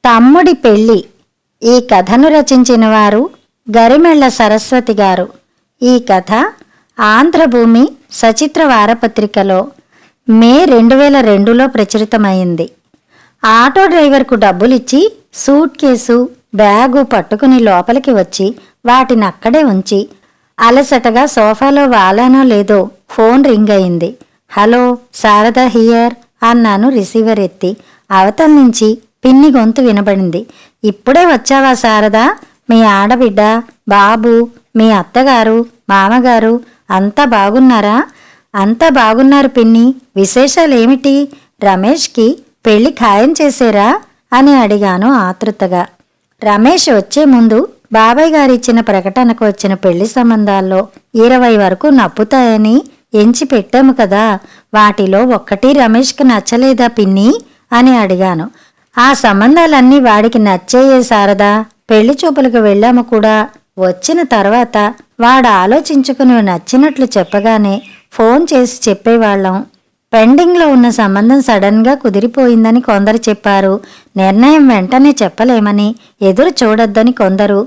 తమ్ముడి పెళ్ళి. ఈ కథను రచించిన వారు గరిమెళ్ల సరస్వతి గారు. ఈ కథ ఆంధ్రభూమి సచిత్ర వారపత్రికలో మే 2002లో ప్రచురితమైంది. ఆటో డ్రైవర్కు డబ్బులిచ్చి సూట్ కేసు బ్యాగు పట్టుకుని లోపలికి వచ్చి వాటిని అక్కడే ఉంచి అలసటగా సోఫాలో వాలానో లేదో ఫోన్ రింగ్ అయింది. హలో, శారదా హియర్ అన్నాను రిసీవర్ ఎత్తి. అవతల నుంచి పిన్ని గొంతు వినబడింది. ఇప్పుడే వచ్చావా శారదా? మీ ఆడబిడ్డ, బాబు, మీ అత్తగారు, మామగారు అంతా బాగున్నారా? అంతా బాగున్నారు పిన్ని. విశేషాలేమిటి? రమేష్కి పెళ్లి ఖాయం చేసేరా అని అడిగాను ఆతృతగా. రమేష్ వచ్చే ముందు బాబాయ్ గారిచ్చిన ప్రకటనకు వచ్చిన పెళ్లి సంబంధాల్లో 20 వరకు నప్పుతాయని ఎంచి పెట్టాము కదా, వాటిలో ఒక్కటి రమేష్కి నచ్చలేదా పిన్ని అని అడిగాను. ఆ సంబంధాలన్నీ వాడికి నచ్చేయే శారదా. పెళ్లి చూపులకు వెళ్ళాము కూడా. వచ్చిన తర్వాత వాడు ఆలోచించుకుని నచ్చినట్లు చెప్పగానే ఫోన్ చేసి చెప్పేవాళ్ళం. పెండింగ్లో ఉన్న సంబంధం సడన్గా కుదిరిపోయిందని కొందరు చెప్పారు. నిర్ణయం వెంటనే చెప్పలేమని, ఎదురు చూడొద్దని కొందరు.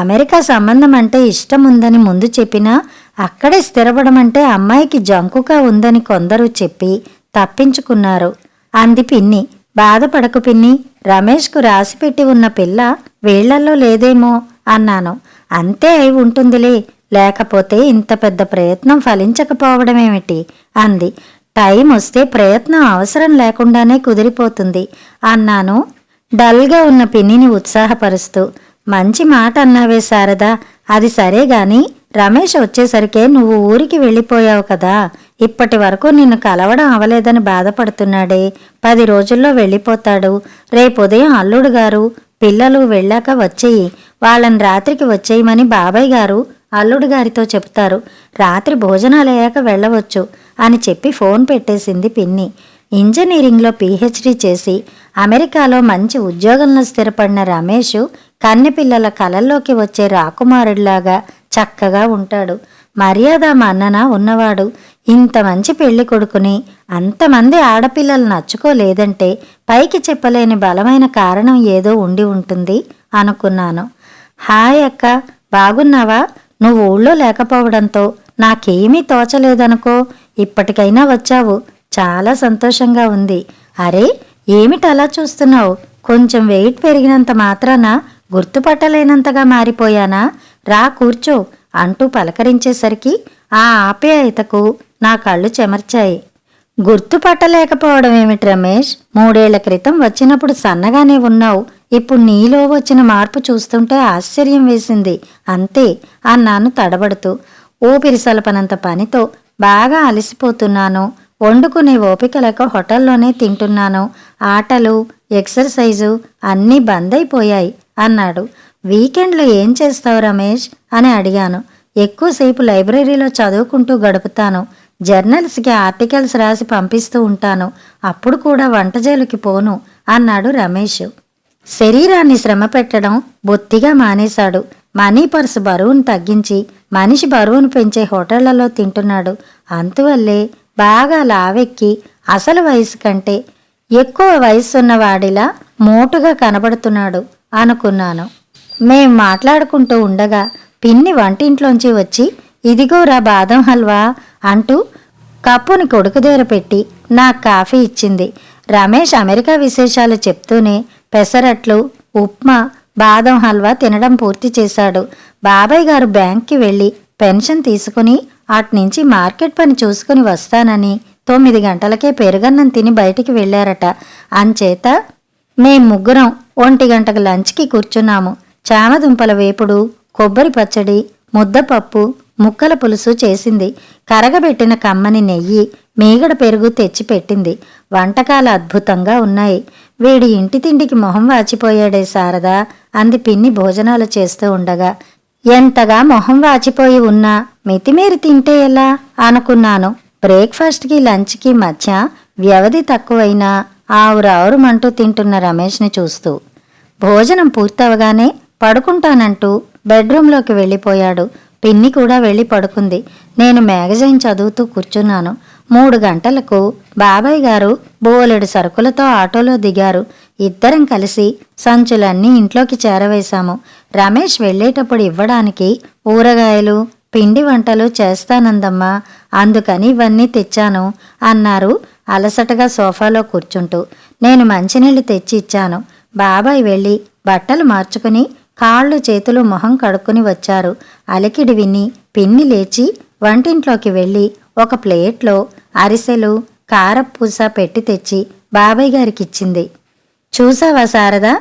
అమెరికా సంబంధం అంటే ఇష్టం ఉందని ముందు చెప్పినా అక్కడే స్థిరపడమంటే అమ్మాయికి జంకుగా ఉందని కొందరు చెప్పి తప్పించుకున్నారు అంది పిన్ని. బాధపడకు పిన్ని, రమేష్కు రాసిపెట్టి ఉన్న పిల్ల వీళ్లల్లో లేదేమో అన్నాను. అంతే అయి ఉంటుందిలే, లేకపోతే ఇంత పెద్ద ప్రయత్నం ఫలించకపోవడమేమిటి అంది. టైం వస్తే ప్రయత్నం అవసరం లేకుండానే కుదిరిపోతుంది అన్నాను డల్గా ఉన్న పిన్నిని ఉత్సాహపరుస్తూ. మంచి మాట అన్నావే శారదా. అది సరే గాని రమేష్ వచ్చేసరికే నువ్వు ఊరికి వెళ్ళిపోయావు కదా. ఇప్పటి వరకు నిన్ను కలవడం అవలేదని బాధపడుతున్నాడే. 10 రోజుల్లో వెళ్ళిపోతాడు. రేపు ఉదయం అల్లుడు గారు పిల్లలు వెళ్ళాక వచ్చేయి, వాళ్ళని రాత్రికి వచ్చేయమని బాబాయ్ గారు అల్లుడు గారితో చెప్తారు. రాత్రి భోజనాలయ్యాక వెళ్ళవచ్చు అని చెప్పి ఫోన్ పెట్టేసింది పిన్ని. ఇంజనీరింగ్లో PhD చేసి అమెరికాలో మంచి ఉద్యోగంలో స్థిరపడిన రమేష్ కన్నెపిల్లల కలల్లోకి వచ్చే రాకుమారుడిలాగా చక్కగా ఉంటాడు. మర్యాద మన్నన ఉన్నవాడు. ఇంత మంచి పెళ్లి కొడుకుని అంతమంది ఆడపిల్లలు నచ్చుకోలేదంటే పైకి చెప్పలేని బలమైన కారణం ఏదో ఉండి ఉంటుంది అనుకున్నాను. హాయ్ అక్క, బాగున్నావా? నువ్వు ఊళ్ళో లేకపోవడంతో నాకేమీ తోచలేదనుకో. ఇప్పటికైనా వచ్చావు, చాలా సంతోషంగా ఉంది. అరే, ఏమిటలా చూస్తున్నావు? కొంచెం వెయిట్ పెరిగినంత మాత్రాన గుర్తుపట్టలేనంతగా మారిపోయానా? రా కూర్చో అంటూ పలకరించేసరికి ఆ ఆప్యాయతకు నా కళ్ళు చెమర్చాయి. గుర్తుపట్టలేకపోవడం ఏమిటి రమేష్? 3 ఏళ్ల క్రితం వచ్చినప్పుడు సన్నగానే ఉన్నావు. ఇప్పుడు నీలో వచ్చిన మార్పు చూస్తుంటే ఆశ్చర్యం వేసింది అంతే అన్నాను తడబడుతూ. ఊపిరి సలపనంత పనితో బాగా అలసిపోతున్నాను. వండుకునే ఓపిక లేక హోటల్లోనే తింటున్నాను. ఆటలు, ఎక్సర్సైజు అన్నీ బంద్ అయిపోయాయి అన్నాడు. వీకెండ్లో ఏం చేస్తావు రమేష్ అని అడిగాను. ఎక్కువసేపు లైబ్రరీలో చదువుకుంటూ గడుపుతాను. జర్నల్స్కి ఆర్టికల్స్ రాసి పంపిస్తూ ఉంటాను. అప్పుడు కూడా వంటజేలుకి పోను అన్నాడు రమేష్. శరీరాన్ని శ్రమ పెట్టడం బొత్తిగా మానేశాడు. మనీ పర్సు బరువును తగ్గించి మనిషి బరువును పెంచే హోటళ్లలో తింటున్నాడు. అందువల్లే బాగా లావెక్కి అసలు వయసు కంటే ఎక్కువ వయసున్నవాడిలా మోటుగా కనబడుతున్నాడు అనుకున్నాను. మేం మాట్లాడుకుంటూ ఉండగా పిన్ని వంటింట్లోంచి వచ్చి ఇదిగోరా బాదం హల్వా అంటూ కప్పుని కొడుకు దగ్గర పెట్టి నాకు కాఫీ ఇచ్చింది. రమేష్ అమెరికా విశేషాలు చెప్తూనే పెసరట్లు, ఉప్మా, బాదం హల్వా తినడం పూర్తి చేశాడు. బాబాయ్ గారు బ్యాంక్కి వెళ్ళి పెన్షన్ తీసుకుని అట్నుంచి మార్కెట్ పని చూసుకుని వస్తానని 9 గంటలకే పెరుగన్నం తిని బయటికి వెళ్ళారట. అంచేత మేం ముగ్గురం 1 గంటకు లంచ్కి కూర్చున్నాము. చామదుంపల వేపుడు, కొబ్బరి పచ్చడి, ముద్దపప్పు, ముక్కల పులుసు చేసింది. కరగబెట్టిన కమ్మని నెయ్యి, మీగడ పెరుగు తెచ్చి పెట్టింది. వంటకాలు అద్భుతంగా ఉన్నాయి. వీడి ఇంటి తిండికి మొహం వాచిపోయాడే శారదా అంది పిన్ని భోజనాలు చేస్తూ ఉండగా. ఎంతగా మొహం వాచిపోయి ఉన్నా మితిమీరి తింటే ఎలా అనుకున్నాను. బ్రేక్ఫాస్ట్కి లంచ్కి మధ్య వ్యవధి తక్కువైనా ఆవురావురుమంటూ తింటున్న రమేష్ని చూస్తూ. భోజనం పూర్తవగానే పడుకుంటానంటూ బెడ్రూంలోకి వెళ్ళిపోయాడు. పిన్ని కూడా వెళ్ళి పడుకుంది. నేను మ్యాగజైన్ చదువుతూ కూర్చున్నాను. 3 గంటలకు బాబాయ్ గారు బోలెడు సరుకులతో ఆటోలో దిగారు. ఇద్దరం కలిసి సంచులన్నీ ఇంట్లోకి చేరవేశాము. రమేష్ వెళ్ళేటప్పుడు ఇవ్వడానికి ఊరగాయలు, పిండి వంటలు చేస్తానందమ్మా, అందుకని ఇవన్నీ తెచ్చాను అన్నారు అలసటగా సోఫాలో కూర్చుంటూ. నేను మంచినీళ్లు తెచ్చి ఇచ్చాను. బాబాయ్ వెళ్ళి బట్టలు మార్చుకుని కాళ్ళు చేతులు మొహం కడుక్కుని వచ్చారు. అలికిడి విని పిన్ని లేచి వంటింట్లోకి వెళ్ళి ఒక ప్లేట్లో అరిసెలు, కారపూస పెట్టి తెచ్చి బాబాయ్ గారికిచ్చింది. చూసావా శారదా,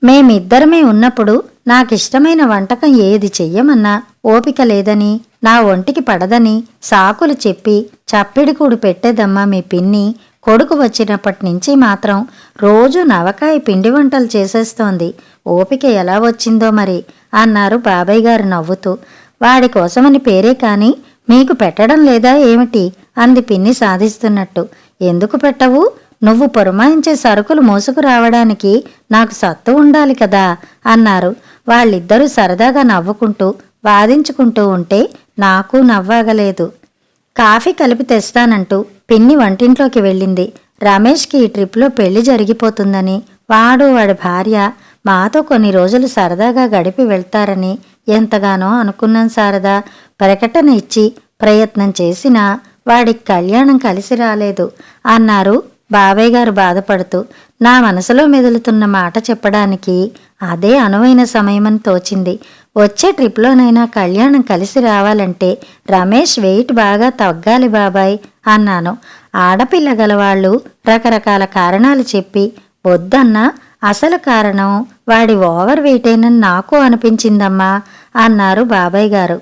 మేమిద్దరమే ఉన్నప్పుడు నాకిష్టమైన వంటకం ఏది చెయ్యమన్నా ఓపిక లేదని, నా ఒంటికి పడదని సాకులు చెప్పి చప్పిడికూడు పెట్టేదమ్మా మీ పిన్ని. కొడుకు వచ్చినప్పటి నుంచి మాత్రం రోజు నవకాయ పిండి వంటలు చేసేస్తోంది. ఓపిక ఎలా వచ్చిందో మరి అన్నారు బాబాయ్ గారు నవ్వుతూ. వాడి కోసమని పేరే కాని మీకు పెట్టడం లేదా ఏమిటి అంది పిన్ని సాధిస్తున్నట్టు. ఎందుకు పెట్టవు? నువ్వు పురమాయించే సరుకులు మోసుకు రావడానికి నాకు సత్తు ఉండాలి కదా అన్నారు. వాళ్ళిద్దరూ సరదాగా నవ్వుకుంటూ వాదించుకుంటూ ఉంటే నాకు నవ్వాగలేదు. కాఫీ కలిపి తెస్తానంటూ పిన్ని వంటింట్లోకి వెళ్ళింది. రమేష్కి ఈ ట్రిప్లో పెళ్లి జరిగిపోతుందని, వాడు వాడి భార్య మాతో కొన్ని రోజులు సరదాగా గడిపి వెళ్తారని ఎంతగానో అనుకున్నాం శారదా. ప్రకటన ఇచ్చి ప్రయత్నం చేసినా వాడికి కళ్యాణం కలిసి రాలేదు అన్నారు బాబాయ్ గారు బాధపడుతూ. నా మనసులో మెదులుతున్న మాట చెప్పడానికి అదే అనువైన సమయమని తోచింది. వచ్చే ట్రిప్లోనైనా కళ్యాణం కలిసి రావాలంటే రమేష్ వెయిట్ బాగా తగ్గాలి బాబాయ్ అన్నాను. ఆడపిల్ల గలవాళ్ళు రకరకాల కారణాలు చెప్పి వద్దన్నా అసలు కారణం వాడి ఓవర్ వెయిటేనని నాకు అనిపించిందమ్మా అన్నారు బాబాయ్ గారు.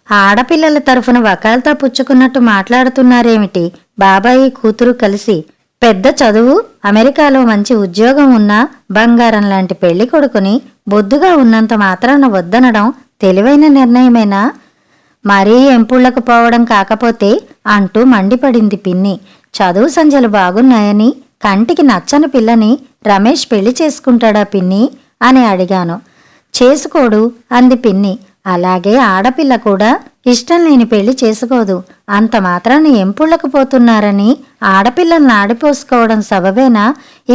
ఆడపిల్లల తరఫున వకాల్తా పుచ్చుకున్నట్టు మాట్లాడుతున్నారేమిటి? బాబాయి కూతురు కలిసి పెద్ద చదువు, అమెరికాలో మంచి ఉద్యోగం ఉన్న బంగారం లాంటి పెళ్లి కొడుకుని బొద్దుగా ఉన్నంత మాత్రాన వద్దనడం తెలివైన నిర్ణయమేనా? మరీ ఎంపుళ్లకు పోవడం కాకపోతే అంటూ మండిపడింది పిన్ని. చదువు సంజలు బాగున్నాయని కంటికి నచ్చని పిల్లని రమేష్ పెళ్లి చేసుకుంటాడా పిన్ని అని అడిగాను. చేసుకోడు అంది పిన్ని. అలాగే ఆడపిల్ల కూడా ఇష్టం లేని పెళ్లి చేసుకోదు. అంత మాత్రాన్ని ఎంపుళ్లకు పోతున్నారని ఆడపిల్లల్ని ఆడిపోసుకోవడం సబబేనా?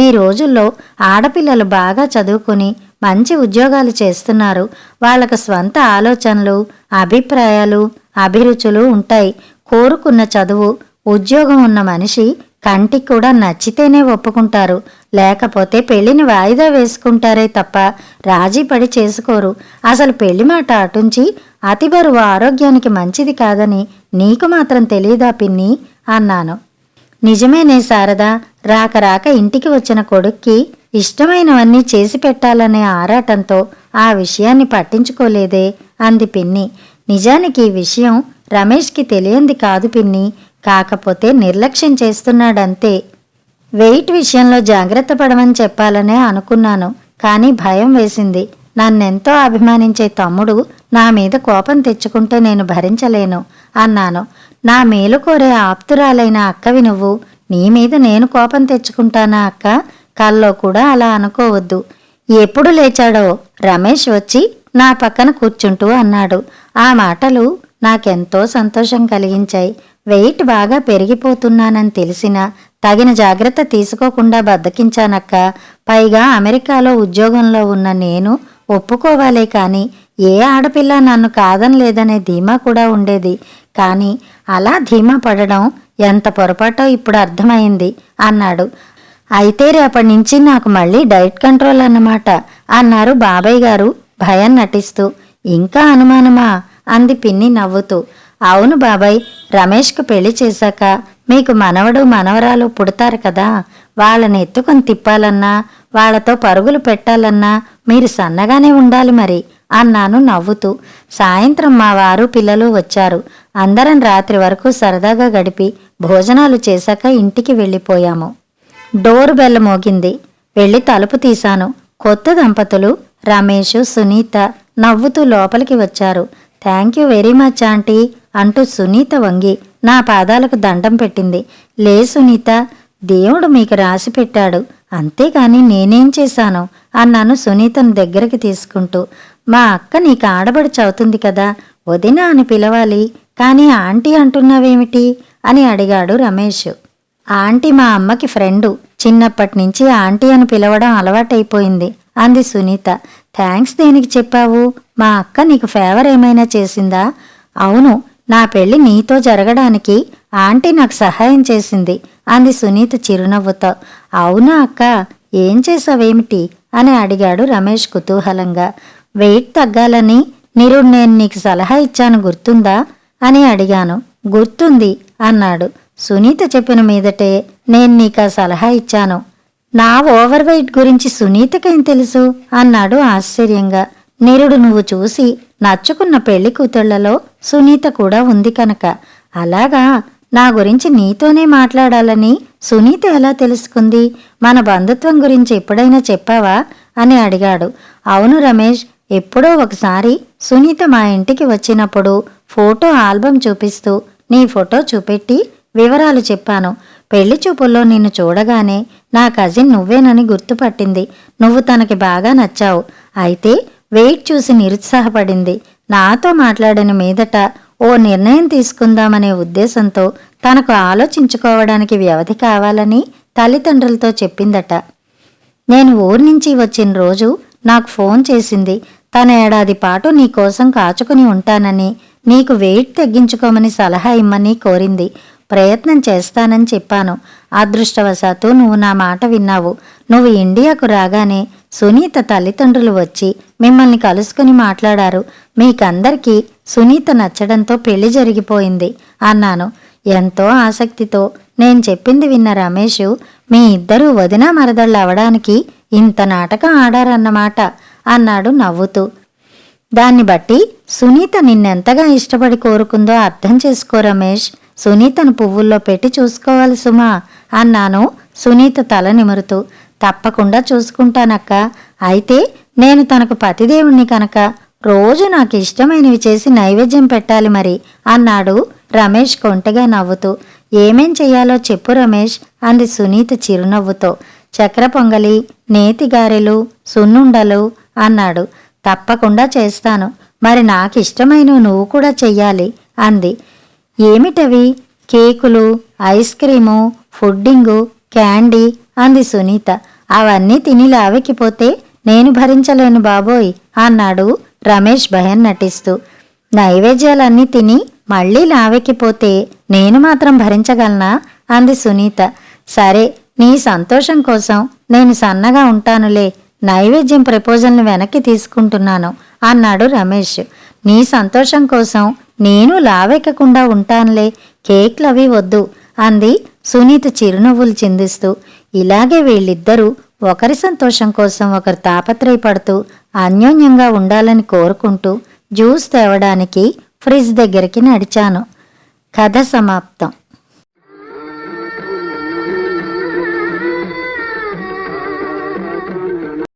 ఈ రోజుల్లో ఆడపిల్లలు బాగా చదువుకుని మంచి ఉద్యోగాలు చేస్తున్నారు. వాళ్ళకు స్వంత ఆలోచనలు, అభిప్రాయాలు, అభిరుచులు ఉంటాయి. కోరుకున్న చదువు, ఉద్యోగం ఉన్న మనిషి కంటికి కూడా నచ్చితేనే ఒప్పుకుంటారు. లేకపోతే పెళ్లిని వాయిదా వేసుకుంటారే తప్ప రాజీ పడి చేసుకోరు. అసలు పెళ్లి మాట అటుంచి అతి బరువు ఆరోగ్యానికి మంచిది కాదని నీకు మాత్రం తెలీదా పిన్ని అన్నాను. నిజమేనే శారదా, రాక రాక ఇంటికి వచ్చిన కొడుక్కి ఇష్టమైనవన్నీ చేసి పెట్టాలనే ఆరాటంతో ఆ విషయాన్ని పట్టించుకోలేదే అంది పిన్ని. నిజానికి ఈ విషయం రమేష్కి తెలియంది కాదు పిన్ని, కాకపోతే నిర్లక్ష్యం చేస్తున్నాడంతే. వెయిట్ విషయంలో జాగ్రత్త పడమని చెప్పాలనే అనుకున్నాను, కానీ భయం వేసింది. నన్నెంతో అభిమానించే తమ్ముడు నా మీద కోపం తెచ్చుకుంటే నేను భరించలేను అన్నాను. నా మేలు కోరే ఆప్తురాలైన అక్కవి నువ్వు, నీ మీద నేను కోపం తెచ్చుకుంటానా అక్క? కల్లో కూడా అలా అనుకోవద్దు. ఎప్పుడు లేచాడో రమేష్ వచ్చి నా పక్కన కూర్చుంటూ అన్నాడు. ఆ మాటలు నాకెంతో సంతోషం కలిగించాయి. వెయిట్ బాగా పెరిగిపోతున్నానని తెలిసినా తగిన జాగ్రత్త తీసుకోకుండా బద్దకించానక్క. పైగా అమెరికాలో ఉద్యోగంలో ఉన్న నేను ఒప్పుకోవాలే కానీ ఏ ఆడపిల్ల నన్ను కాదనలేదనే ధీమా కూడా ఉండేది. కానీ అలా ధీమా పడడం ఎంత పొరపాటో ఇప్పుడు అర్థమైంది అన్నాడు. అయితే రేపటి నుంచి నాకు మళ్ళీ డైట్ కంట్రోల్ అన్నమాట అన్నారు బాబాయ్ గారు భయం నటిస్తూ. ఇంకా అనుమానమా అంది పిన్ని నవ్వుతూ. అవును బాబాయ్, రమేష్కు పెళ్లి చేశాక మీకు మనవడు మనవరాలు పుడతారు కదా, వాళ్ళని ఎత్తుకొని తిప్పాలన్నా వాళ్లతో పరుగులు పెట్టాలన్నా మీరు సన్నగానే ఉండాలి మరి అన్నాను నవ్వుతూ. సాయంత్రం మా వారు పిల్లలు వచ్చారు. అందరం రాత్రి వరకు సరదాగా గడిపి భోజనాలు చేశాక ఇంటికి వెళ్ళిపోయాము. డోర్ బెల్ మోగింది. వెళ్ళి తలుపు తీశాను. కొత్త దంపతులు రమేష్, సునీత నవ్వుతూ లోపలికి వచ్చారు. Thank you very much aunty అంటూ సునీత వంగి నా పాదాలకు దండం పెట్టింది. లే సునీత, దేవుడు మీకు రాసి పెట్టాడు, అంతేగాని నేనేం చేశాను అన్నాను సునీతను దగ్గరికి తీసుకుంటూ. మా అక్క నీకు ఆడబడి చదువుతుంది కదా, వదిన అని పిలవాలి, కానీ ఆంటీ అంటున్నావేమిటి అని అడిగాడు రమేష్. ఆంటీ మా అమ్మకి ఫ్రెండు, చిన్నప్పటి నుంచి ఆంటీ అని పిలవడం అలవాటైపోయింది అంది సునీత. థ్యాంక్స్ దేనికి చెప్పావు? మా అక్క నీకు ఫేవర్ ఏమైనా చేసిందా? అవును, నా పెళ్లి నీతో జరగడానికి ఆంటీ నాకు సహాయం చేసింది అంది సునీత చిరునవ్వుతో. అవునా అక్క, ఏం చేసావేమిటి అని అడిగాడు రమేష్ కుతూహలంగా. వెయిట్ తగ్గాలని నేను నీకు సలహా ఇచ్చాను గుర్తుందా అని అడిగాను. గుర్తుంది అన్నాడు. సునీత చెప్పిన మీదటే నేను నీకా సలహా ఇచ్చాను. నా ఓవర్ వెయిట్ గురించి సునీతకేం తెలుసు అన్నాడు ఆశ్చర్యంగా. నువ్వు చూసి నచ్చుకున్న పెళ్లి కూతుళ్లలో సునీత కూడా ఉంది కనుక. అలాగా, నా గురించి నీతోనే మాట్లాడాలని సునీత ఎలా తెలుసుకుంది? మన బంధుత్వం గురించి ఎప్పుడైనా చెప్పావా అని అడిగాడు. అవును రమేష్, ఎప్పుడో ఒకసారి సునీత మా ఇంటికి వచ్చినప్పుడు ఫోటో ఆల్బం చూపిస్తూ నీ ఫోటో చూపెట్టి వివరాలు చెప్పాను. పెళ్లి చూపుల్లో నిన్ను చూడగానే నా కజిన్ నువ్వేనని గుర్తుపట్టింది. నువ్వు తనకి బాగా నచ్చావు. అయితే వెయిట్ చూసి నిరుత్సాహపడింది. నాతో మాట్లాడిన మీదట ఓ నిర్ణయం తీసుకుందామనే ఉద్దేశంతో తనకు ఆలోచించుకోవడానికి వ్యవధి కావాలని తల్లిదండ్రులతో చెప్పిందట. నేను ఊరి నుంచి వచ్చిన రోజు నాకు ఫోన్ చేసింది. తన ఏడాది పాటు నీకోసం కాచుకుని ఉంటానని, నీకు వెయిట్ తగ్గించుకోమని సలహా ఇమ్మని కోరింది. ప్రయత్నం చేస్తానని చెప్పాను. అదృష్టవశాత్తు నువ్వు నా మాట విన్నావు. నువ్వు ఇండియాకు రాగానే సునీత తల్లిదండ్రులు వచ్చి మిమ్మల్ని కలుసుకుని మాట్లాడారు. మీకందరికీ సునీత నచ్చడంతో పెళ్లి జరిగిపోయింది అన్నాను. ఎంతో ఆసక్తితో నేను చెప్పింది విన్న రమేష్, మీ ఇద్దరూ వదినా మరదళ్ళు అవడానికి ఇంత నాటకం ఆడారన్నమాట అన్నాడు నవ్వుతూ. దాన్ని బట్టి సునీత నిన్నెంతగా ఇష్టపడి కోరుకుందో అర్థం చేసుకో రమేష్. సునీతను పువ్వుల్లో పెట్టి చూసుకోవాలి సుమా అన్నాను సునీత తల నిమురుతూ. తప్పకుండా చూసుకుంటానక్క. అయితే నేను తనకు పతిదేవుణ్ణి కనుక రోజు నాకు ఇష్టమైనవి చేసి నైవేద్యం పెట్టాలి మరి అన్నాడు రమేష్ కొంటెగా నవ్వుతూ. ఏమేం చెయ్యాలో చెప్పు రమేష్ అంది సునీత చిరునవ్వుతో. చక్ర పొంగలి, నేతి గారెలు, సున్నుండలు అన్నాడు. తప్పకుండా చేస్తాను. మరి నాకిష్టమైనవి నువ్వు కూడా చెయ్యాలి అంది. ఏమిటవి? కేకులు, ఐస్ క్రీము, ఫుడ్డింగు, క్యాండీ అంది సునీత. అవన్నీ తిని లావెక్కిపోతే నేను భరించలేను బాబోయ్ అన్నాడు రమేష్ భయం నటిస్తూ. నైవేద్యాలన్నీ తిని మళ్ళీ లావెక్కిపోతే నేను మాత్రం భరించగలనా అంది సునీత. సరే, నీ సంతోషం కోసం నేను సన్నగా ఉంటానులే. నైవేద్యం ప్రపోజల్ని వెనక్కి తీసుకుంటున్నాను అన్నాడు రమేష్. నీ సంతోషం కోసం నేను లావెక్కకుండా ఉంటానులే. కేక్లవి వద్దు అంది సునీత చిరునవ్వులు చిందిస్తూ. ఇలాగే వీళ్ళిద్దరూ ఒకరి సంతోషం కోసం ఒకరు తాపత్రయపడుతూ అన్యోన్యంగా ఉండాలని కోరుకుంటూ జ్యూస్ తేవడానికి ఫ్రిడ్జ్ దగ్గరికి నడిచాను. కథ సమాప్తం.